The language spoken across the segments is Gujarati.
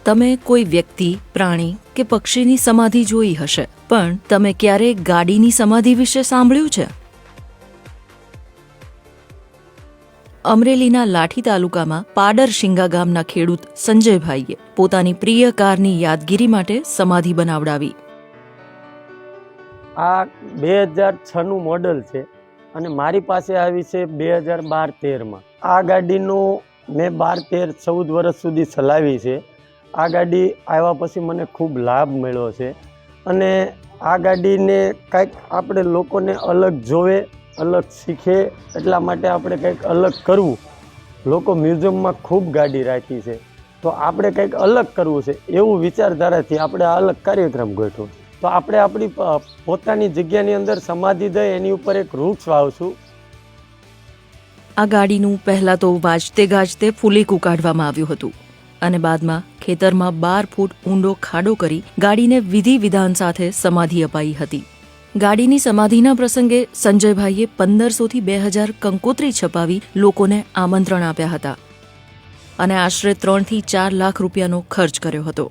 તમે કોઈ વ્યક્તિ, પ્રાણી કે પક્ષીની સમાધિ જોઈ હશે, પણ તમે ક્યારેય ગાડીની સમાધિ વિશે સાંભળ્યું છે? અમરેલીના લાઠી તાલુકામાં પાડરશીંગા ગામના ખેડૂત સંજયભાઈએ પોતાની પ્રિય કારની યાદગીરી માટે સમાધિ બનાવડાવી. આ 2006નું મોડલ છે અને મારી પાસે આવી છે 2012-13માં. આ ગાડીનું મેં 12-13-14 વર્ષ સુધી ચલાવી છે. આ ગાડી આવ્યા પછી મને ખૂબ લાભ મળ્યો છે અને આ ગાડીને કંઈક આપણે લોકોને અલગ જોવે, અલગ શીખે, એટલા માટે આપણે કંઈક અલગ કરવું. લોકો મ્યુઝિયમમાં ખૂબ ગાડી રાખી છે, તો આપણે કંઈક અલગ કરવું છે એવું વિચારધારાથી આપણે આ અલગ કાર્યક્રમ ગોઠવ્યો. તો આપણે આપણી પોતાની જગ્યાની અંદર સમાધિ દઈ એની ઉપર એક વૃક્ષ વાવશું. આ ગાડીનું પહેલા તો વાજતે ગાજતે ફુલેકું કાઢવામાં આવ્યું હતું અને બાદમાં ખેતરમાં 12 ફૂટ ઊંડો ખાડો કરી ગાડીને વિધિ વિધાન સાથે સમાધિ અપાઈ હતી. ગાડીની સમાધિના પ્રસંગે સંજયભાઈએ 1500 થી 2000 કંકોત્રી છપાવી લોકોને આમંત્રણ આપ્યા હતા અને આશરે 3 થી 4 લાખ રૂપિયાનો ખર્ચ કર્યો હતો.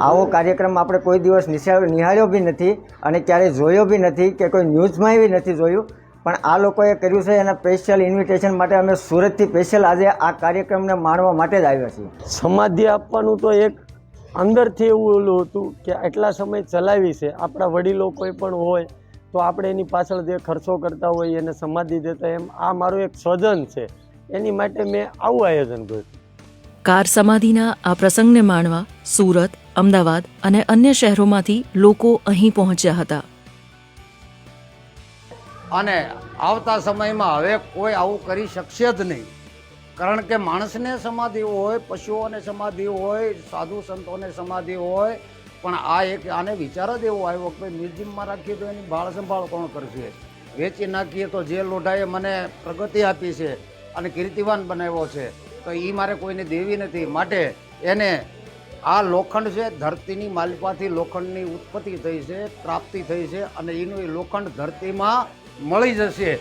આવો કાર્યક્રમ આપણે કોઈ દિવસ નિહાળ્યો બી નથી અને ક્યારેય જોયો બી નથી કે કોઈ ન્યૂઝમાં બી નથી જોયું, પણ આ લોકોએ કર્યું છે. એના સ્પેશિયલ ઇન્વિટેશન માટે અમે સુરતથી સ્પેશિયલ આજે આ કાર્યક્રમને માણવા માટે જ આવ્યા છીએ. સમાધિ આપવાનું તો એક અંદરથી એવું ઓલું હતું કે આટલા સમય ચલાવી છે, આપણા વડીલો કોઈ પણ હોય તો આપણે એની પાછળ જે ખર્ચો કરતા હોય એને સમાધિ દેતા, એમ આ મારું એક સ્વજન છે, એની માટે મેં આવું આયોજન કર્યું. કાર સમાધિના આ પ્રસંગને માણવા સુરત, અમદાવાદ અને અન્ય શહેરોમાંથી લોકો અહીં પહોંચ્યા હતા. અને આવતા સમયમાં હવે કોઈ આવું કરી શકશે જ નહીં, કારણ કે માણસને સમાધિ હોય, પશુઓને સમાધિ હોય, સાધુ સંતોને સમાધિ હોય, પણ આ એક આને વિચાર જ એવો આવ્યો કે મ્યુઝિયમમાં રાખીએ તો એની ભાળ સંભાળ કોણ કરશે, વેચી નાખીએ તો જે લોઢાએ મને પ્રગતિ આપી છે અને કીર્તિવાન બનાવ્યો છે તો એ મારે કોઈને દેવી નથી, માટે એને આ લોખંડ છે, ધરતીની માલિપાથી લોખંડની ઉત્પત્તિ થઈ છે, પ્રાપ્તિ થઈ છે અને એનું એ લોખંડ ધરતીમાં મળી જશે.